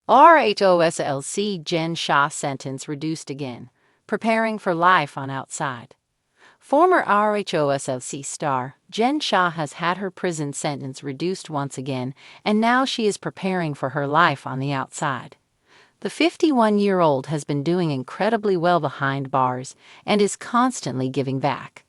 RHOSLC Jen Shah sentence reduced again, preparing for life on outside. Former RHOSLC star Jen Shah has had her prison sentence reduced once again, and now she is preparing for her life on the outside. The 51-year-old has been doing incredibly well behind bars and is constantly giving back.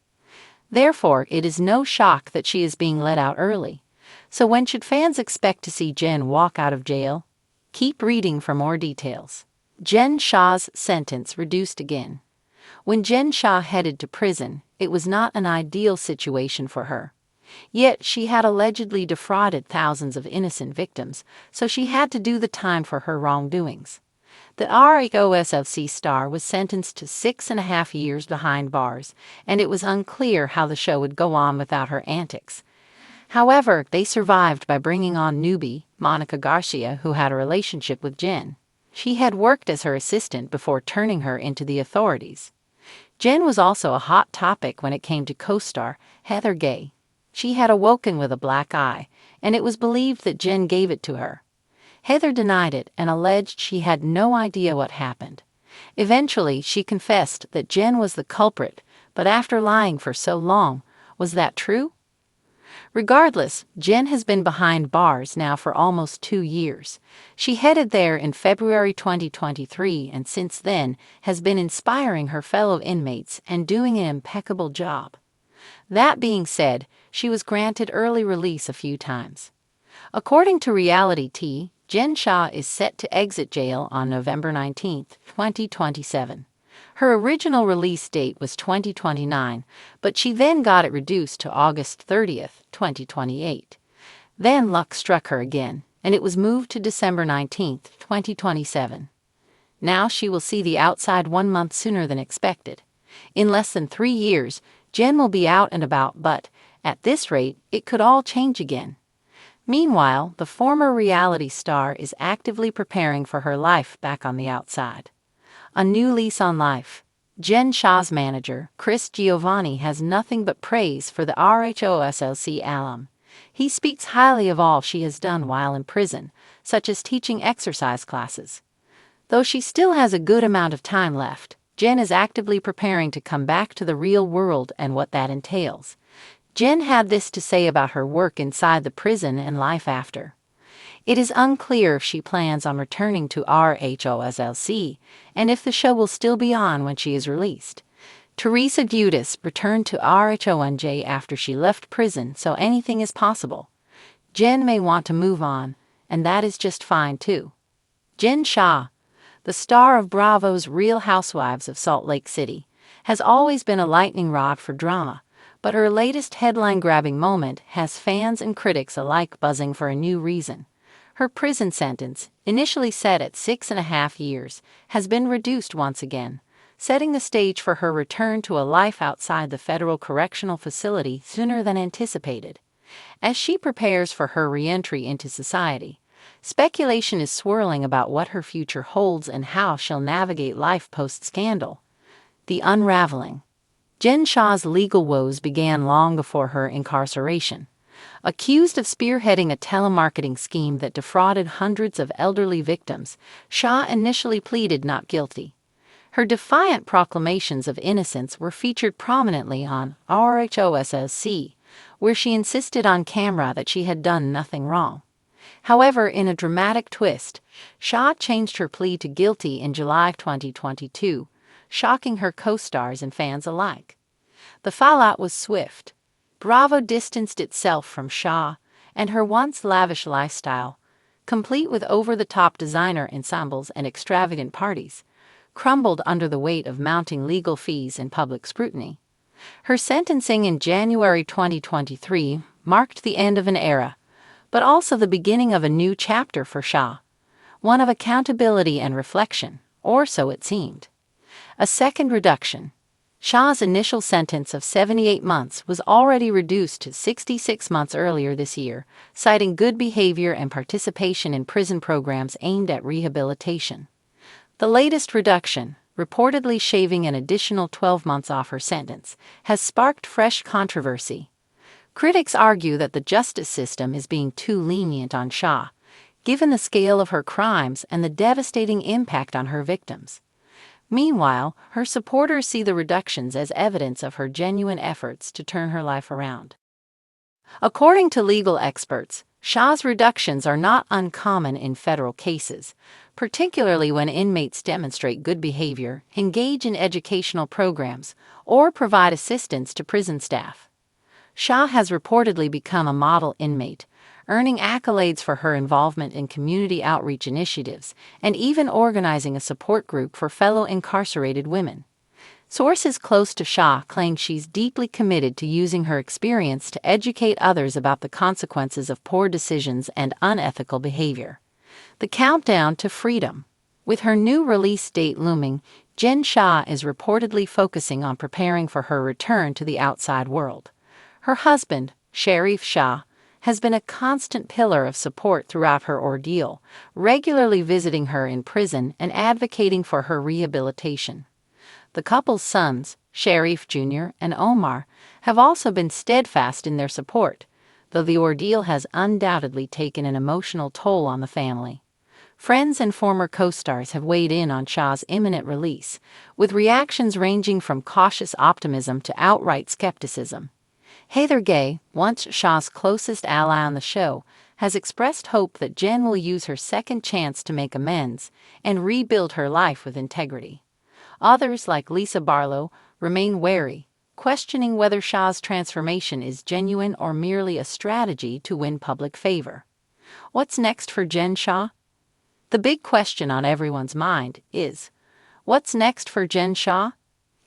Therefore, it is no shock that she is being let out early. So when should fans expect to see Jen walk out of jail? Keep reading for more details. Jen Shah's sentence reduced again. When Jen Shah headed to prison, it was not an ideal situation for her. Yet she had allegedly defrauded thousands of innocent victims, so she had to do the time for her wrongdoings. The RHOSLC star was sentenced to 6.5 years behind bars, and it was unclear how the show would go on without her antics. However, they survived by bringing on newbie Monica Garcia, who had a relationship with Jen. She had worked as her assistant before turning her into the authorities. Jen was also a hot topic when it came to co-star Heather Gay. She had awoken with a black eye, and it was believed that Jen gave it to her. Heather denied it and alleged she had no idea what happened. Eventually, she confessed that Jen was the culprit, but after lying for so long, was that true? Regardless, Jen has been behind bars now for almost 2 years. She headed there in February 2023 and since then has been inspiring her fellow inmates and doing an impeccable job. That being said, she was granted early release a few times. According to Reality T, Jen Shah is set to exit jail on November 19, 2027. Her original release date was 2029, but she then got it reduced to August 30, 2028. Then luck struck her again, and it was moved to December 19, 2027. Now she will see the outside 1 month sooner than expected. In less than 3 years, Jen will be out and about, but at this rate, it could all change again. Meanwhile, the former reality star is actively preparing for her life back on the outside. A new lease on life. Jen Shah's manager, Chris Giovanni, has nothing but praise for the RHOSLC alum. He speaks highly of all she has done while in prison, such as teaching exercise classes. Though she still has a good amount of time left, Jen is actively preparing to come back to the real world and what that entails. Jen had this to say about her work inside the prison and life after. It is unclear if she plans on returning to RHOSLC and if the show will still be on when she is released. Teresa Giudice returned to RHONJ after she left prison, so anything is possible. Jen may want to move on, and that is just fine too. Jen Shah, the star of Bravo's Real Housewives of Salt Lake City, has always been a lightning rod for drama, but her latest headline-grabbing moment has fans and critics alike buzzing for a new reason. Her prison sentence, initially set at 6.5 years, has been reduced once again, setting the stage for her return to a life outside the federal correctional facility sooner than anticipated. As she prepares for her re-entry into society, speculation is swirling about what her future holds and how she'll navigate life post-scandal. The unraveling. Jen Shah's legal woes began long before her incarceration. Accused of spearheading a telemarketing scheme that defrauded hundreds of elderly victims, Shah initially pleaded not guilty. Her defiant proclamations of innocence were featured prominently on RHOSLC, where she insisted on camera that she had done nothing wrong. However, in a dramatic twist, Shah changed her plea to guilty in July 2022, shocking her co-stars and fans alike. The fallout was swift. Bravo distanced itself from Shah and her once lavish lifestyle, complete with over-the-top designer ensembles and extravagant parties, crumbled under the weight of mounting legal fees and public scrutiny. Her sentencing in January 2023 marked the end of an era, but also the beginning of a new chapter for Shah, one of accountability and reflection, or so it seemed. A second reduction. Shah's initial sentence of 78 months was already reduced to 66 months earlier this year, citing good behavior and participation in prison programs aimed at rehabilitation. The latest reduction, reportedly shaving an additional 12 months off her sentence, has sparked fresh controversy. Critics argue that the justice system is being too lenient on Shah, given the scale of her crimes and the devastating impact on her victims. Meanwhile, her supporters see the reductions as evidence of her genuine efforts to turn her life around. According to legal experts, Shah's reductions are not uncommon in federal cases, particularly when inmates demonstrate good behavior, engage in educational programs, or provide assistance to prison staff. Shah has reportedly become a model inmate, earning accolades for her involvement in community outreach initiatives and even organizing a support group for fellow incarcerated women. Sources close to Shah claim she's deeply committed to using her experience to educate others about the consequences of poor decisions and unethical behavior. The countdown to freedom. With her new release date looming, Jen Shah is reportedly focusing on preparing for her return to the outside world. Her husband, Shah, has been a constant pillar of support throughout her ordeal, regularly visiting her in prison and advocating for her rehabilitation. The couple's sons, Sharif Jr. and Omar, have also been steadfast in their support, though the ordeal has undoubtedly taken an emotional toll on the family. Friends and former co-stars have weighed in on Shah's imminent release, with reactions ranging from cautious optimism to outright skepticism. Heather Gay, once Shah's closest ally on the show, has expressed hope that Jen will use her second chance to make amends and rebuild her life with integrity. Others, like Lisa Barlow, remain wary, questioning whether Shah's transformation is genuine or merely a strategy to win public favor. What's next for Jen Shah? The big question on everyone's mind is, what's next for Jen Shah?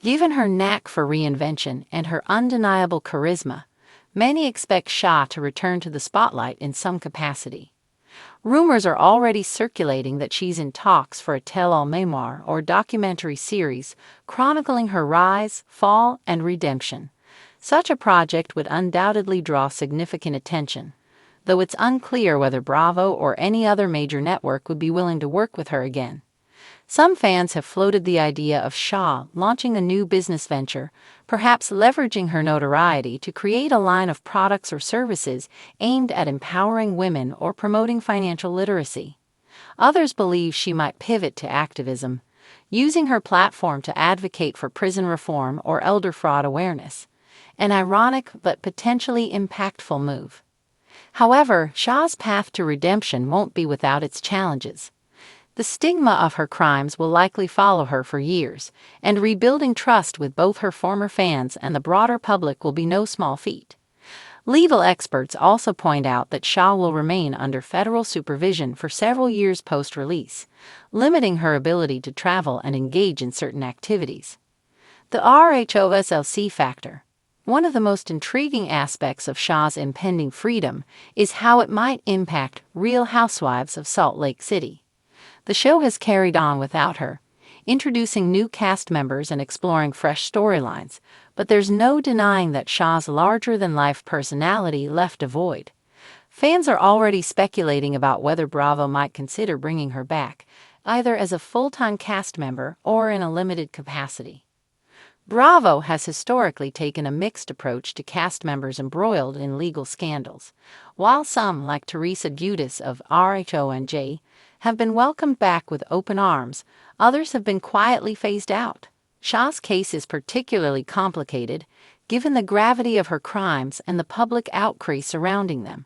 Given her knack for reinvention and her undeniable charisma, many expect Shah to return to the spotlight in some capacity. Rumors are already circulating that she's in talks for a tell-all memoir or documentary series chronicling her rise, fall, and redemption. Such a project would undoubtedly draw significant attention, though it's unclear whether Bravo or any other major network would be willing to work with her again. Some fans have floated the idea of Shah launching a new business venture, perhaps leveraging her notoriety to create a line of products or services aimed at empowering women or promoting financial literacy. Others believe she might pivot to activism, using her platform to advocate for prison reform or elder fraud awareness. An ironic but potentially impactful move. However, Shah's path to redemption won't be without its challenges. The stigma of her crimes will likely follow her for years, and rebuilding trust with both her former fans and the broader public will be no small feat. Legal experts also point out that Shah will remain under federal supervision for several years post-release, limiting her ability to travel and engage in certain activities. The RHOSLC factor. One of the most intriguing aspects of Shah's impending freedom is how it might impact Real Housewives of Salt Lake City. The show has carried on without her, introducing new cast members and exploring fresh storylines, but there's no denying that Shah's larger-than-life personality left a void. Fans are already speculating about whether Bravo might consider bringing her back, either as a full-time cast member or in a limited capacity. Bravo has historically taken a mixed approach to cast members embroiled in legal scandals. While some, like Teresa Giudice of OMG, have been welcomed back with open arms, others have been quietly phased out. Shah's case is particularly complicated, given the gravity of her crimes and the public outcry surrounding them.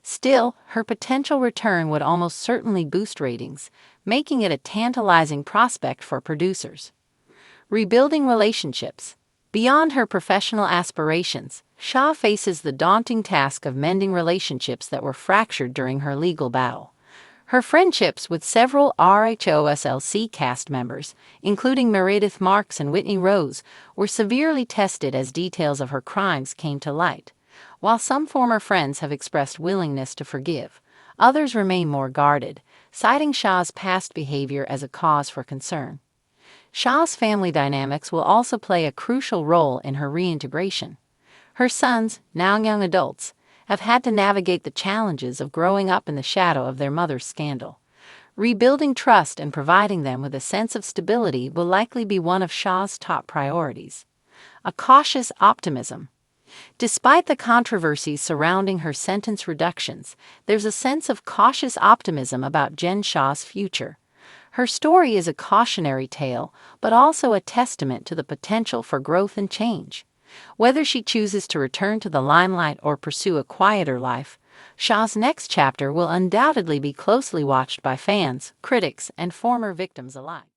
Still, her potential return would almost certainly boost ratings, making it a tantalizing prospect for producers. Rebuilding relationships. Beyond her professional aspirations, Shah faces the daunting task of mending relationships that were fractured during her legal battle. Her friendships with several RHOSLC cast members, including Meredith Marks and Whitney Rose, were severely tested as details of her crimes came to light. While some former friends have expressed willingness to forgive, others remain more guarded, citing Shah's past behavior as a cause for concern. Shah's family dynamics will also play a crucial role in her reintegration. Her sons, now young adults, have had to navigate the challenges of growing up in the shadow of their mother's scandal. Rebuilding trust and providing them with a sense of stability will likely be one of Shah's top priorities. A cautious optimism. Despite the controversies surrounding her sentence reductions, there's a sense of cautious optimism about Jen Shah's future. Her story is a cautionary tale, but also a testament to the potential for growth and change. Whether she chooses to return to the limelight or pursue a quieter life, Shah's next chapter will undoubtedly be closely watched by fans, critics, and former victims alike.